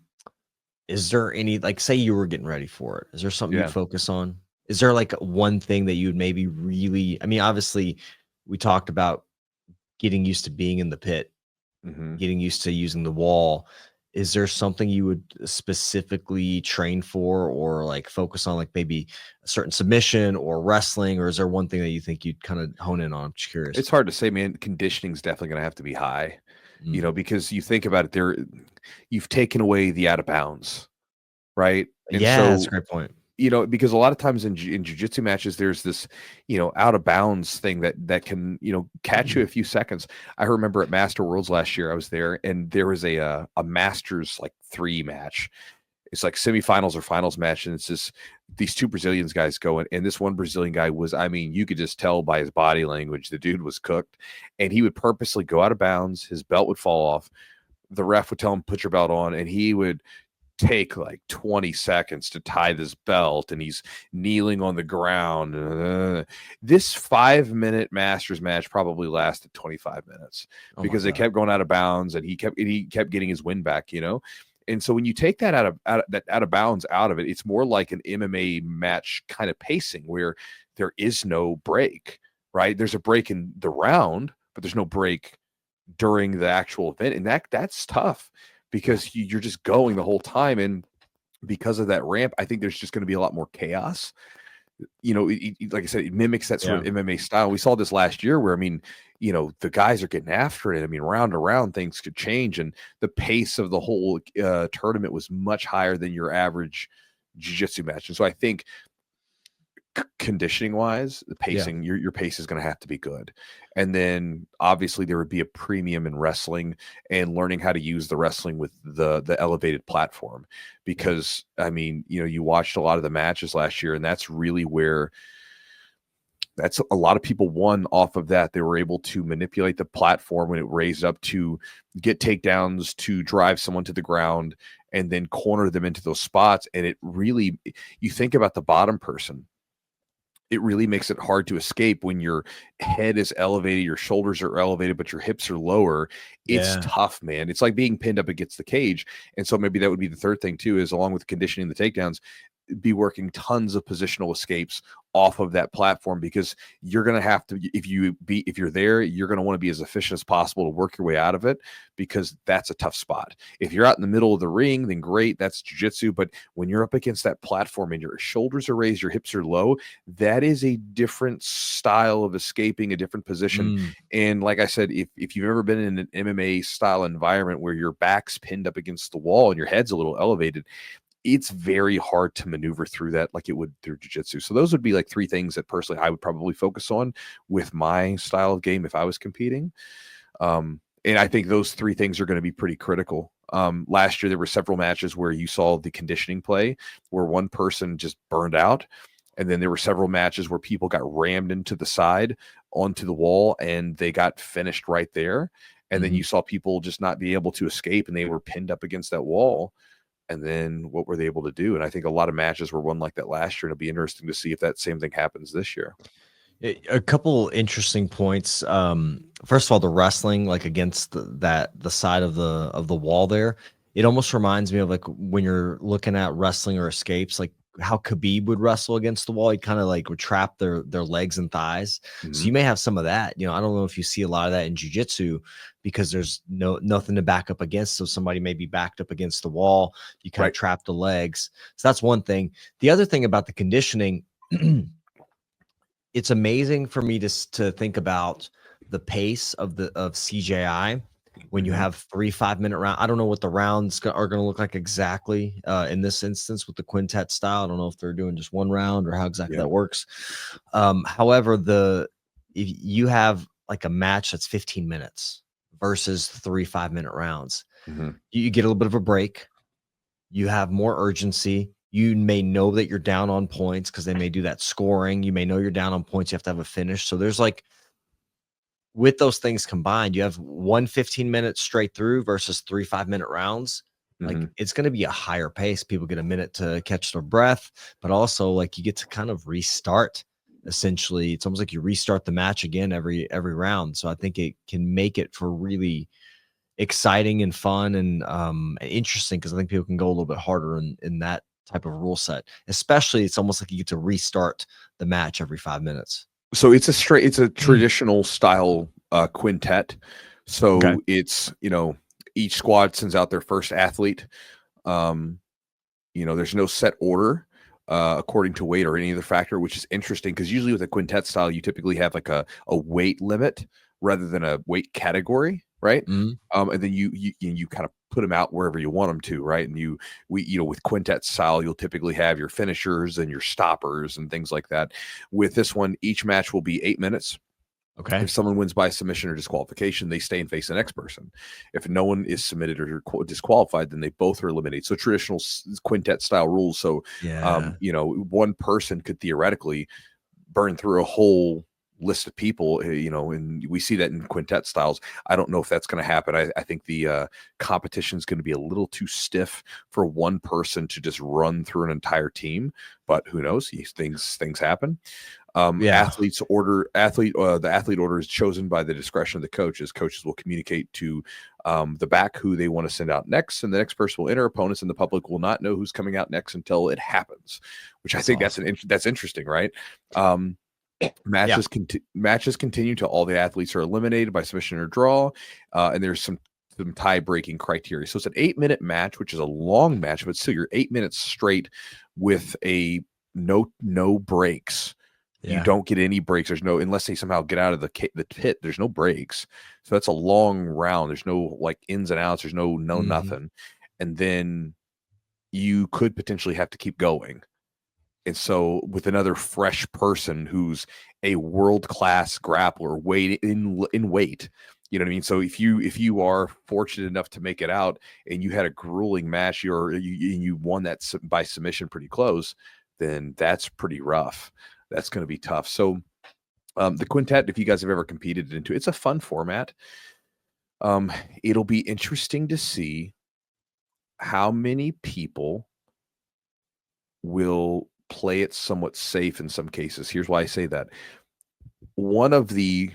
is there any, like, say you were getting ready for it, is there something you'd focus on? Is there like one thing that you'd maybe really, I mean, obviously we talked about getting used to being in the pit, getting used to using the wall. Is there something you would specifically train for, or like focus on, like maybe a certain submission or wrestling, or is there one thing that you think you'd kind of hone in on? I'm just curious. It's hard to say, man. Conditioning is definitely going to have to be high, you know, because you think about it, you've taken away the out of bounds, right? And that's a great point. You know, because a lot of times in jiu-jitsu matches, there's this, you know, out of bounds thing that can, you know, catch you a few seconds. I remember at Master Worlds last year, I was there, and there was a Masters like 3 match. It's like semifinals or finals match, and it's just these 2 Brazilians guys going, and this one Brazilian guy was, I mean, you could just tell by his body language, the dude was cooked, and he would purposely go out of bounds. His belt would fall off. The ref would tell him, put your belt on, and he would take like 20 seconds to tie this belt, and he's kneeling on the ground. This 5-minute Masters match probably lasted 25 minutes because they kept going out of bounds, and he kept getting his win back, you know. And so when you take that out of bounds out of it, it's more like an MMA match kind of pacing where there is no break, right? There's a break in the round, but there's no break during the actual event, and that's tough, because you're just going the whole time. And because of that ramp, I think there's just going to be a lot more chaos. You know, like I said, it mimics that sort of MMA style. We saw this last year where, I mean, you know, the guys are getting after it. I mean, round to round, things could change, and the pace of the whole tournament was much higher than your average jiu-jitsu match. And so I think conditioning wise, the pacing, your pace is going to have to be good. And then obviously there would be a premium in wrestling and learning how to use the wrestling with the elevated platform, because I mean, you know, you watched a lot of the matches last year, and that's really where that's a lot of people won off of that. They were able to manipulate the platform when it raised up to get takedowns, to drive someone to the ground, and then corner them into those spots. And it really, you think about the bottom person, it really makes it hard to escape when your head is elevated, your shoulders are elevated, but your hips are lower. It's Yeah. tough, man. It's like being pinned up against the cage. And so maybe that would be the third thing too, is along with conditioning the takedowns, be working tons of positional escapes off of that platform, because you're going to have to, if you're there, you're going to want to be as efficient as possible to work your way out of it, because that's a tough spot. If you're out in the middle of the ring, then great, that's jiu-jitsu. But when you're up against that platform and your shoulders are raised, your hips are low, that is a different style of escaping, a different position. Mm. And like I said, if you've ever been in an MMA style environment where your back's pinned up against the wall and your head's a little elevated, it's very hard to maneuver through that like it would through jiu-jitsu. So those would be like three things that personally I would probably focus on with my style of game if I was competing. And I think those three things are going to be pretty critical. Last year, there were several matches where you saw the conditioning play where one person just burned out. And then there were several matches where people got rammed into the side onto the wall and they got finished right there. And then you saw people just not be able to escape and they were pinned up against that wall. And then what were they able to do? And I think a lot of matches were won like that last year. And it'll be interesting to see if that same thing happens this year. A couple interesting points. First of all, the wrestling, like against the side of the wall there, it almost reminds me of like when you're looking at wrestling or escapes, like how Khabib would wrestle against the wall. He kind of like would trap their legs and thighs. So you may have some of that. I don't know if you see a lot of that in jiu-jitsu because there's nothing to back up against. So somebody may be backed up against the wall. You kind of trap the legs. So that's one thing. The other thing about the conditioning. It's amazing for me to think about the pace of CJI when you have 3 5-minute round. I don't know what the rounds are going to look like exactly in this instance with the quintet style. I don't know if they're doing just one round or how exactly that works. However, if you have like a match that's 15 minutes versus 3 5-minute rounds, you get a little bit of a break. You have more urgency. You may know that you're down on points because they may do that scoring. You may know you're down on points. You have to have a finish. So there's like, with those things combined, you have 15 minute straight through versus 3 5-minute rounds. Like it's going to be a higher pace. People get a minute to catch their breath, but also like you get to kind of restart. Essentially, it's almost like you restart the match again every round. So I think it can make it for really exciting and fun and interesting, because I think people can go a little bit harder in that type of rule set. Especially, it's almost like you get to restart the match every 5 minutes. So it's a traditional style quintet. So it's, each squad sends out their first athlete. There's no set order according to weight or any other factor, which is interesting because usually with a quintet style, you typically have like a weight limit rather than a weight category, right? And then you kind of put them out wherever you want them to, right? And with quintet style, you'll typically have your finishers and your stoppers and things like that. With this one, each match will be 8 minutes. Okay. If someone wins by submission or disqualification, they stay and face the next person. If no one is submitted or disqualified, then they both are eliminated. So traditional quintet style rules. So, one person could theoretically burn through a whole list of people, and we see that in quintet styles. I don't know if that's going to happen. I think the competition is going to be a little too stiff for one person to just run through an entire team, but who knows? Things happen. The athlete order is chosen by the discretion of the coaches. Coaches will communicate to the back who they want to send out next, and the next person will enter opponents, and the public will not know who's coming out next until it happens, which I think awesome. That's interesting, right? Matches continue till all the athletes are eliminated by submission or draw, and there's some tie-breaking criteria. So it's an 8-minute match, which is a long match, but still you're 8 minutes straight with a no breaks. You don't get any breaks. There's no, unless they somehow get out of the pit, there's no breaks. So that's a long round. There's no like ins and outs. There's no nothing. And then you could potentially have to keep going. And so with another fresh person who's a world-class grappler in weight, you know what I mean? So if you are fortunate enough to make it out and you had a grueling match, you won that by submission pretty close, then that's pretty rough. That's going to be tough. So The Quintet, if you guys have ever competed into, it's a fun format. It'll be interesting to see how many people will play it somewhat safe in some cases. Here's why I say that. One of the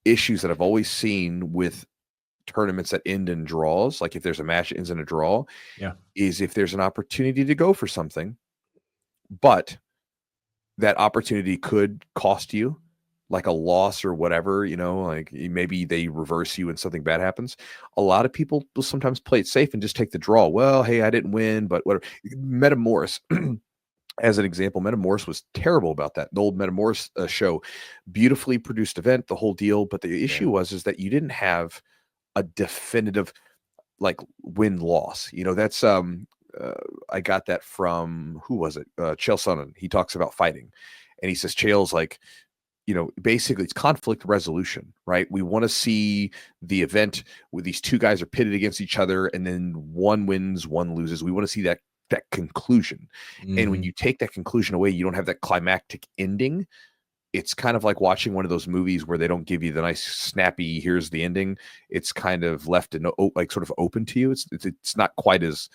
issues that I've always seen with tournaments that end in draws, like if there's a match that ends in a draw, Yeah. is if there's an opportunity to go for something, but that opportunity could cost you like a loss or whatever, like maybe they reverse you and something bad happens. A lot of people will sometimes play it safe and just take the draw. Well, hey, I didn't win, but whatever. Metamorph, as an example, Metamorph was terrible about that. The old Metamorph show, beautifully produced event, the whole deal. But the issue is that you didn't have a definitive like win loss. That's I got that from, who was it? Chael Sonnen. He talks about fighting, and he says Chael's like, basically it's conflict resolution, right? We want to see the event where these two guys are pitted against each other, and then one wins, one loses. We want to see that conclusion. And when you take that conclusion away, you don't have that climactic ending. It's kind of like watching one of those movies where they don't give you the nice snappy, here's the ending. It's kind of left in like sort of open to you. It's not quite as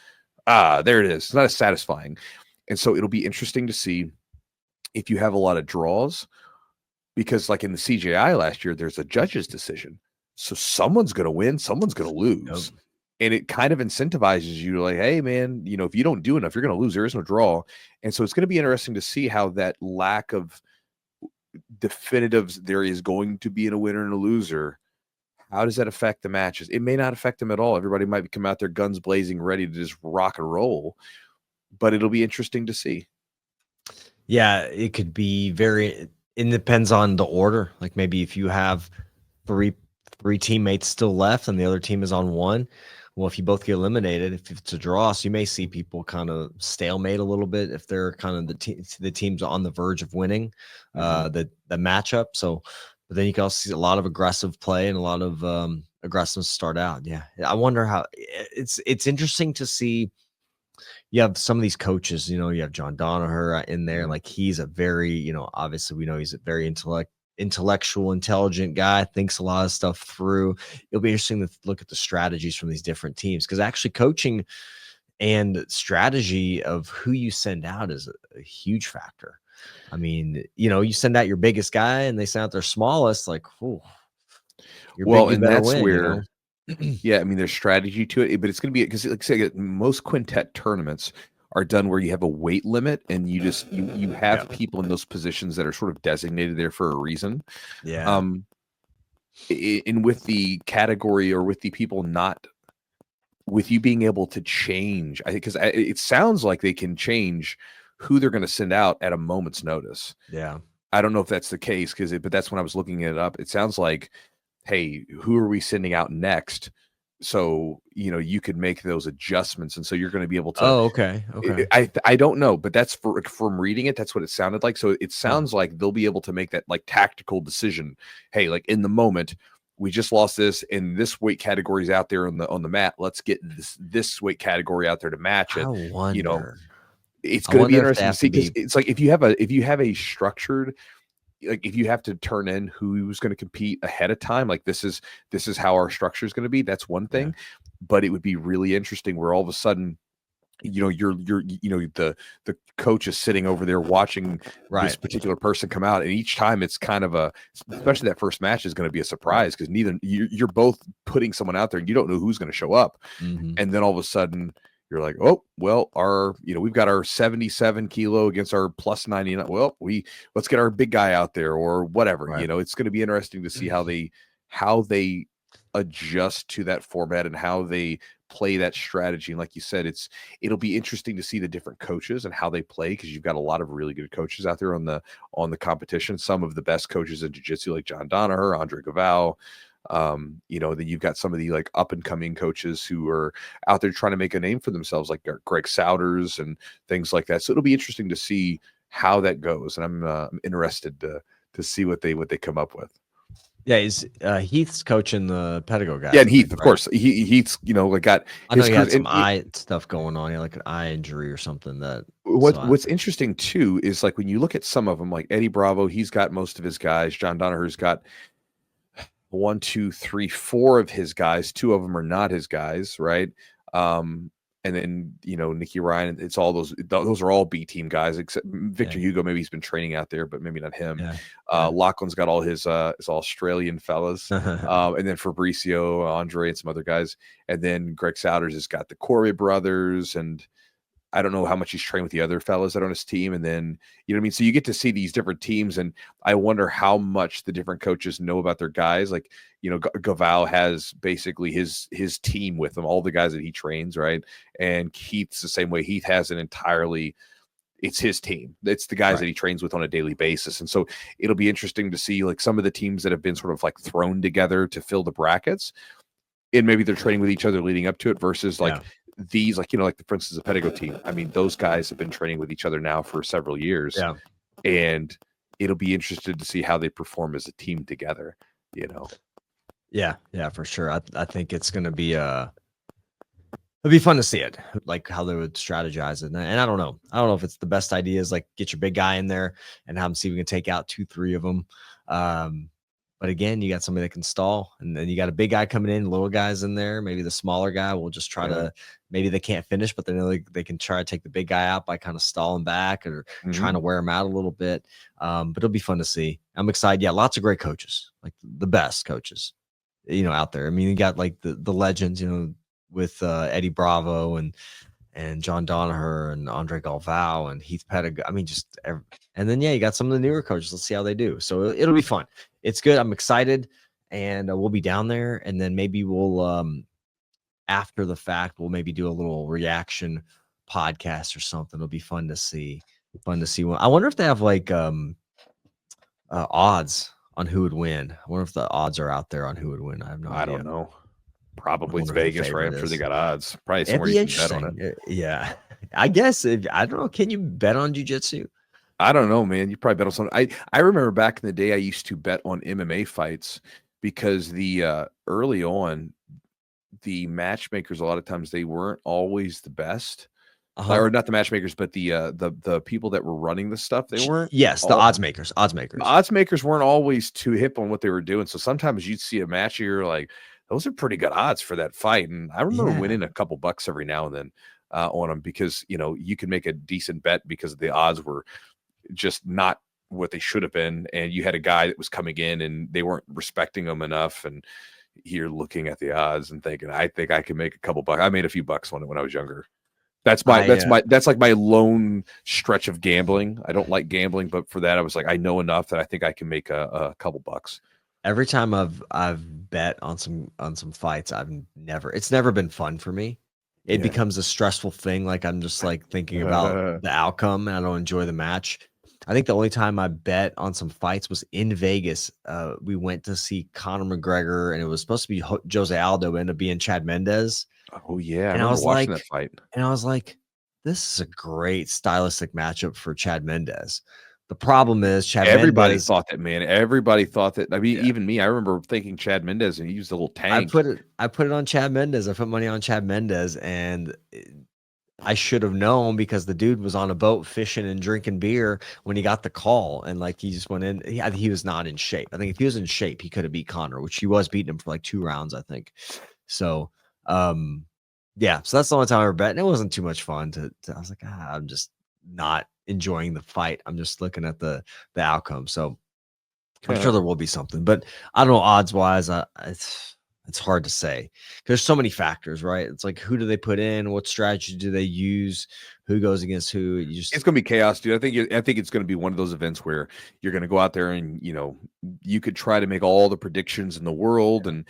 there it is. It's not as satisfying. And so it'll be interesting to see if you have a lot of draws, because like in the CJI last year, there's a judge's decision. So someone's going to win, someone's going to lose. Yep. And it kind of incentivizes you to like, hey man, if you don't do enough, you're going to lose. There is no draw. And so it's going to be interesting to see how that lack of definitives, there is going to be a winner and a loser. How does that affect the matches? It may not affect them at all. Everybody might come out there guns blazing, ready to just rock and roll, but it'll be interesting to see. Yeah, it could be it depends on the order. Like maybe if you have three teammates still left and the other team is on one, well, if you both get eliminated, if it's a draw, so you may see people kind of stalemate a little bit if they're kind of the teams on the verge of winning the matchup. So, but then you can also see a lot of aggressive play and a lot of aggressiveness start out. Yeah, I wonder how it's interesting to see. You have some of these coaches, you have John Danaher in there. Like he's a very, obviously we know he's a very intellectual, intelligent guy, thinks a lot of stuff through. It'll be interesting to look at the strategies from these different teams, because actually coaching and strategy of who you send out is a huge factor. I mean, you send out your biggest guy and they send out their smallest, like, oh, and that's win, where, yeah, I mean, there's strategy to it, but it's going to be, because like I said, most Quintet tournaments are done where you have a weight limit and you just you have people in those positions that are sort of designated there for a reason. Yeah. And with the category, or with the people not, with you being able to change, I think, because it sounds like they can change who they're going to send out at a moment's notice. Yeah. I don't know if that's the case, but that's when I was looking it up. It sounds like, hey, who are we sending out next? So, you could make those adjustments. And so you're going to be able to, okay. I don't know, but that's from reading it. That's what it sounded like. So it sounds like they'll be able to make that like tactical decision. Hey, like in the moment, we just lost this, and this weight category is out there on the mat. Let's get this weight category out there to match it. I wonder. It's going to be interesting to see, because it's like if you have a structured, like if you have to turn in who's going to compete ahead of time, like this is how our structure is going to be. That's one thing, but it would be really interesting where all of a sudden, the coach is sitting over there watching this particular person come out, and each time it's kind of especially that first match is going to be a surprise, because you're both putting someone out there and you don't know who's going to show up, and then all of a sudden you're like, oh, well, we've got our 77 kilo against our plus 99. Well, let's get our big guy out there, or whatever. It's going to be interesting to see how they adjust to that format and how they play that strategy. And like you said, it'll be interesting to see the different coaches and how they play, because you've got a lot of really good coaches out there on the competition. Some of the best coaches in jiu-jitsu, like John Danaher, Andre Gaval. Then you've got some of the like up and coming coaches who are out there trying to make a name for themselves, like Greg Souders and things like that. So it'll be interesting to see how that goes, and I'm interested to see what they come up with. Yeah, is Heath's coaching the Pedigo guy? Yeah, and Heath, of course. Heath's, like got. I know he had some eye stuff going on, like an eye injury or something. That What's interesting too is like when you look at some of them, like Eddie Bravo, he's got most of his guys. John Donaher's got 1, 2, 3, 4 of his guys. 2 of them are not his guys, right? And then Nicky Ryan, it's all those are all B team guys, except Victor Hugo. Maybe he's been training out there, but maybe not him. Lachlan's got all his Australian fellas, and then Fabricio, Andre, and some other guys, and then Greg Souders has got the Corey brothers, and I don't know how much he's trained with the other fellas that are on his team. And then, you know what I mean? So you get to see these different teams, and I wonder how much the different coaches know about their guys. Like, Gaval has basically his team with him, all the guys that he trains, right? And Keith's the same way. Heath has it's his team. It's the guys that he trains with on a daily basis. And so it'll be interesting to see like some of the teams that have been sort of like thrown together to fill the brackets, and maybe they're training with each other leading up to it versus like these, like, for instance, the Pedigo team. I mean, those guys have been training with each other now for several years. Yeah. And it'll be interesting to see how they perform as a team together, Yeah, for sure. I think it's going to be it'll be fun to see it, like how they would strategize it. And I don't know. I don't know if it's the best idea is like get your big guy in there and have him see if we can take out 2, 3 of them. But again, you got somebody that can stall, and then you got a big guy coming in, little guys in there. Maybe the smaller guy will just try to, maybe they can't finish, but then they can try to take the big guy out by kind of stalling back or trying to wear him out a little bit. But it'll be fun to see. I'm excited. Yeah, lots of great coaches, like the best coaches, out there. I mean, you got like the legends, with Eddie Bravo and John Donaher and Andre Galvao and Heath Pettig. I mean, and then, you got some of the newer coaches. Let's see how they do. So it'll be fun. It's good. I'm excited, and we'll be down there. And then maybe we'll, after the fact, we'll maybe do a little reaction podcast or something. It'll be fun to see. I wonder if they have like odds on who would win. I wonder if the odds are out there on who would win. I have no idea. I don't know. Probably it's Vegas, right? I'm sure they got odds. Probably somewhere you can bet on it. Yeah. I guess, I don't know. Can you bet on jiu-jitsu? I don't know, man. You probably bet on something. I remember back in the day, I used to bet on MMA fights because the early on, the matchmakers, a lot of times they weren't always the best. Or not the matchmakers, but the people that were running the stuff, they weren't. Yes, the odds makers. The odds makers weren't always too hip on what they were doing. So sometimes you'd see a match, and you're like, those are pretty good odds for that fight. And I remember winning a couple bucks every now and then on them because, you can make a decent bet because the odds were just not what they should have been. And you had a guy that was coming in and they weren't respecting them enough. And you're looking at the odds and thinking, I think I can make a couple bucks. I made a few bucks on it when I was younger. That's like my lone stretch of gambling. I don't like gambling, but for that, I was like, I know enough that I think I can make a couple bucks. Every time I've bet on some fights, it's never been fun for me. It becomes a stressful thing. Like I'm just like thinking about the outcome and I don't enjoy the match. I think the only time I bet on some fights was in Vegas. We went to see Conor McGregor and it was supposed to be Jose Aldo, ended up being Chad Mendes. Oh yeah. And I was watching that fight. And I was like, this is a great stylistic matchup for Chad Mendes. The problem is everybody thought that, man. Everybody thought that. I mean, even me, I remember thinking Chad Mendes and he used a little tank. I put it on Chad Mendes. I put money on Chad Mendes, and I should have known because the dude was on a boat fishing and drinking beer when he got the call, and like he just went in. He was not in shape. I think if he was in shape, he could have beat Conor, which he was beating him for like 2 rounds, I think. So, yeah. So that's the only time I ever bet, and it wasn't too much fun. I was like, I'm just not enjoying the fight. I'm just looking at the outcome. So I'm sure there will be something, but I don't know odds wise. It's hard to say. There's so many factors, right? It's like, who do they put in? What strategy do they use? Who goes against who? It's going to be chaos, dude. I think it's going to be one of those events where you're going to go out there and, you could try to make all the predictions in the world. And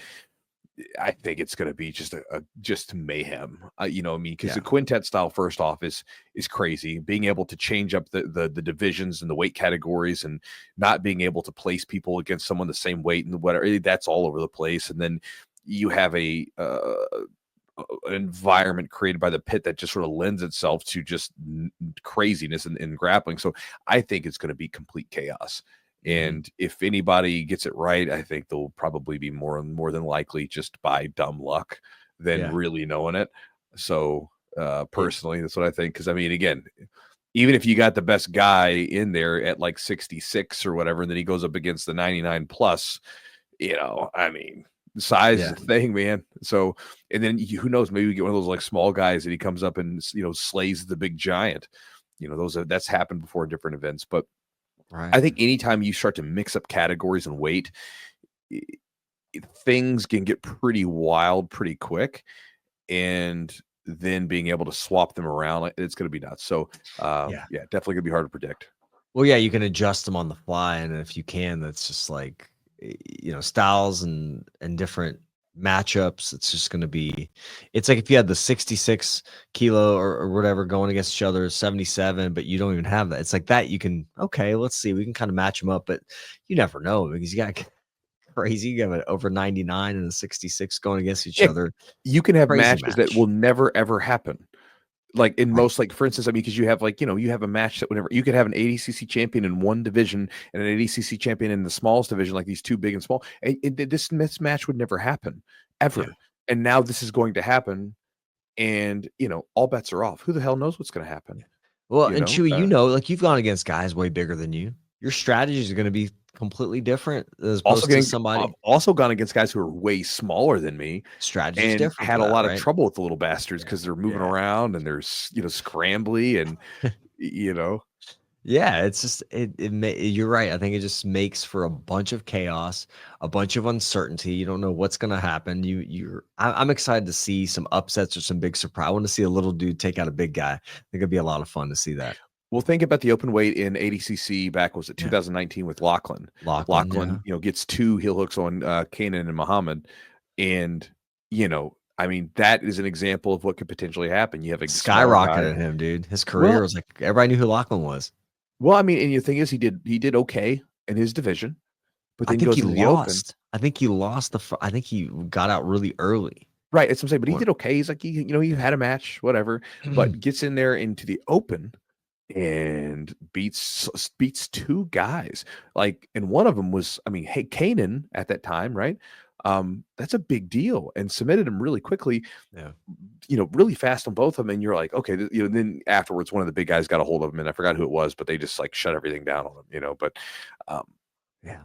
I think it's going to be just mayhem. Because the quintet style, first off, is crazy. Being able to change up the divisions and the weight categories and not being able to place people against someone the same weight and whatever, that's all over the place. And then you have an environment created by the pit that just sort of lends itself to just craziness in grappling. So I think it's going to be complete chaos. And if anybody gets it right, I think they'll probably be more than likely just by dumb luck than really knowing it. So personally, that's what I think. Because I mean, again, even if you got the best guy in there at like 66 or whatever, and then he goes up against the 99 plus, I mean, size is Yeah. a thing, man. So, and then who knows, maybe we get one of those like small guys that he comes up and, slays the big giant. That's happened before in different events. But Right. I think anytime you start to mix up categories and weight, i- things can get pretty wild pretty quick. And then being able to swap them around, like, it's going to be nuts. So, Yeah. yeah, definitely going to be hard to predict. Well, yeah, you can adjust them on the fly, and if you can, that's just like, styles and different matchups. It's just going to be. It's like if you had the 66 kilo or whatever going against each other, 77, but you don't even have that. It's like that. You can let's see, we can kind of match them up, but you never know because you got crazy. You have an over 99 and a 66 going against each Yeah, other. you can have Crazy matches that match. will never ever happen. Like in Right. most, like for instance, I mean, because you have like, you have a match that whenever you could have an ADCC champion in one division and an ADCC champion in the smallest division, like these two big and small. This mismatch would never happen Yeah. ever. And now this is going to happen, and all bets are off. Who the hell knows what's going to happen? Well, You and know, Chewy, like you've gone against guys way bigger than you. Your strategies are going to be completely different as also opposed to getting, I've somebody. also gone against guys who are way smaller than me Strategies and different had for a that, lot of right? trouble with the little bastards Yeah. because they're moving Yeah. around and there's scrambly and you know Yeah, it's just you're right. I think it just makes for a bunch of chaos, a bunch of uncertainty. You don't know what's going to happen. I'm excited to see some upsets or some big surprise. I want to see a little dude take out a big guy. I think it'd be a lot of fun to see that. Well, think about the open weight in ADCC back, was it Yeah. 2019 with Lachlan? Lachlan, yeah. Lachlan, gets 2 heel hooks on, Kanan and Muhammad, and, I mean, that is an example of what could potentially happen. You have a smaller guy. Skyrocketed him, dude. His career Well was like everybody knew who Lachlan was. I mean, and the thing is he did okay in his division, but I then think goes he into the open. lost. I think he lost I think he got out really early. Right, that's what I'm saying, but he One did okay. He's like, he yeah. had a match, whatever, but gets in there into the open and beats 2 guys. Like, and one of them was, I mean, hey, Kanan at that time, right? That's a big deal, and submitted him really quickly, Yeah. really fast on both of them, and you're like, okay, then afterwards, one of the big guys got a hold of him, and I forgot who it was, but they just, like, shut everything down on him, but, um, Yeah.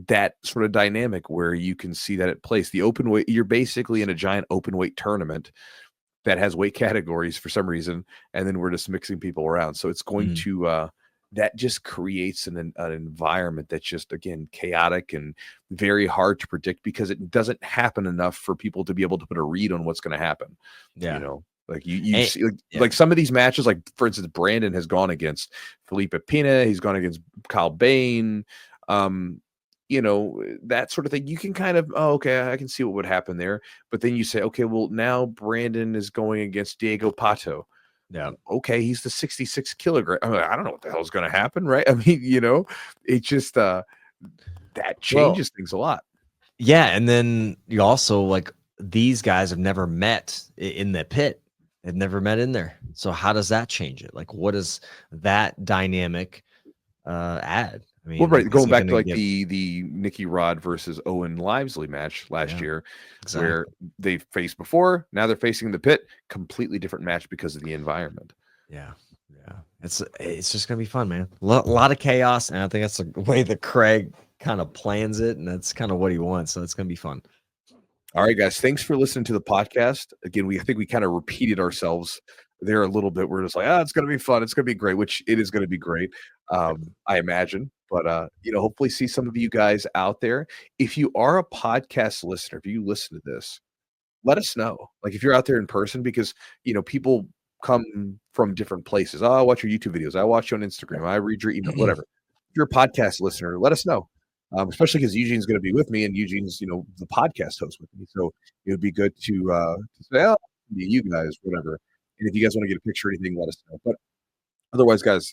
that sort of dynamic where you can see that at place. The open weight, you're basically in a giant open weight tournament that has weight categories for some reason, and then we're just mixing people around. So it's going Mhm. to that just creates an environment that's just, again, chaotic and very hard to predict because it doesn't happen enough for people to be able to put a read on what's going to happen. Yeah. Like you And see, like, yeah. like some of these matches, like for instance, Brandon has gone against Felipe Pina, he's gone against Kyle Bain, um, that sort of thing. You can kind of, oh, okay, I can see what would happen there. But then you say, okay, well, now Brandon is going against Diego Pato. Yeah. Okay, he's the 66 kilogram. I don't know what the hell's going to happen, right? I mean, it just that Well, changes things a lot. yeah, and then you also like these guys have never met in the pit. They've never met in there. So how does that change it? Like what does that dynamic add? I Well, mean, right, like is going it back to gonna like give the Nicky Rod versus Owen Livesley match last yeah, year, where exactly. they faced before, now they're facing the pit, completely different match because of the environment. Yeah. Yeah. It's just gonna be fun, man. Lot of chaos, and I think that's the way that Craig kind of plans it, and that's kind of what he wants. So it's gonna be fun. All right, guys. Thanks for listening to the podcast. Again, I think we kind of repeated ourselves there a little bit. We're just like, it's going to be fun. It's going to be great, which it is going to be great, I imagine. But hopefully, see some of you guys out there. If you are a podcast listener, if you listen to this, let us know. Like if you're out there in person, because people come from different places. Oh, I watch your YouTube videos. I watch you on Instagram. I read your email. Whatever. If you're a podcast listener, let us know. Especially because Eugene's going to be with me, and Eugene's the podcast host with me, so it would be good to say, oh, you guys, whatever. And if you guys want to get a picture or anything, let us know. But otherwise, guys,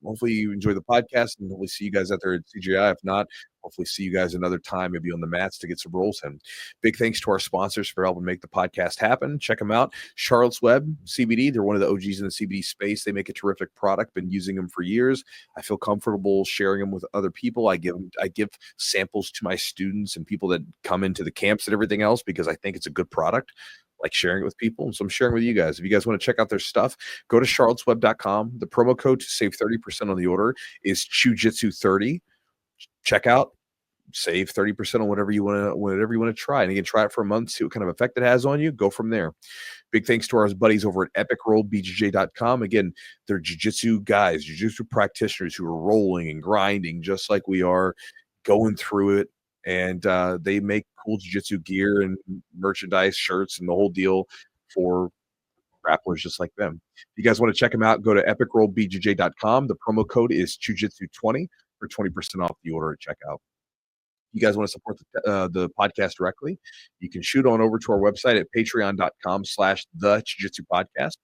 hopefully you enjoy the podcast, and hopefully see you guys out there at CJI. If not, hopefully see you guys another time, maybe on the mats to get some rolls in. Big thanks to our sponsors for helping make the podcast happen. Check them out. Charlotte's Web CBD. They're one of the OGs in the CBD space. They make a terrific product. Been using them for years. I feel comfortable sharing them with other people. I give samples to my students and people that come into the camps and everything else because I think it's a good product. like sharing it with people. And so I'm sharing with you guys. If you guys want to check out their stuff, go to charlottesweb.com. The promo code to save 30% on the order is Chewjitsu30. Check out, save 30% on whatever you want to try. And again, try it for a month, see what kind of effect it has on you. Go from there. Big thanks to our buddies over at epicrollbjj.com. Again, they're jiu-jitsu guys, jiu-jitsu practitioners who are rolling and grinding just like we are, going through it. And they make cool jiu-jitsu gear and merchandise, shirts, and the whole deal for grapplers just like them. If you guys want to check them out, go to epicrollbjj.com. The promo code is Chewjitsu20 for 20% off the order at checkout. You guys want to support the podcast directly, you can shoot on over to our website at patreon.com/the Jiu-Jitsu podcast.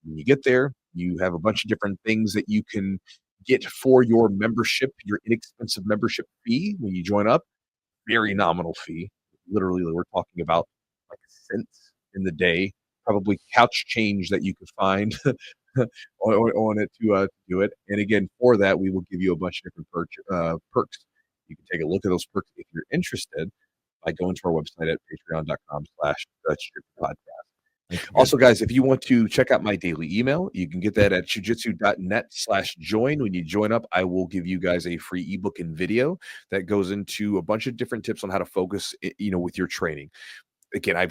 When you get there, you have a bunch of different things that you can get for your membership, your inexpensive membership fee when you join up. Very nominal fee. Literally, we're talking about like cents in the day, probably couch change that you could find on it to do it. And again, for that, we will give you a bunch of different perks. You can take a look at those perks if you're interested by going to our website at patreon.com/podcast. Also, guys, if you want to check out my daily email, you can get that at jujitsu.net/join. When you join up, I will give you guys a free ebook and video that goes into a bunch of different tips on how to focus, with your training. Again, I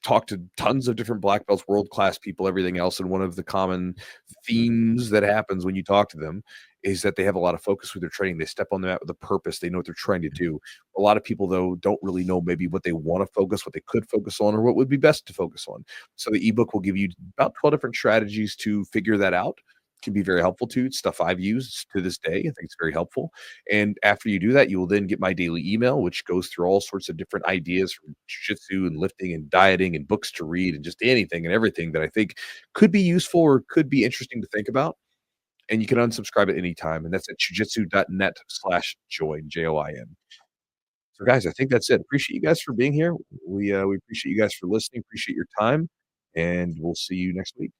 talked to tons of different black belts, world-class people, everything else. And one of the common themes that happens when you talk to them is that they have a lot of focus with their training. They step on the mat with a purpose. They know what they're trying to do. A lot of people, though, don't really know maybe what they want to focus, what they could focus on, or what would be best to focus on. So the ebook will give you about 12 different strategies to figure that out. Can be very helpful to you. It's stuff I've used to this day. I think it's very helpful. And after you do that, you will then get my daily email, which goes through all sorts of different ideas from jiu-jitsu and lifting and dieting and books to read and just anything and everything that I think could be useful or could be interesting to think about. And you can unsubscribe at any time. And that's at jujitsu.net/join, JOIN. So guys, I think that's it. Appreciate you guys for being here. We appreciate you guys for listening. Appreciate your time. And we'll see you next week.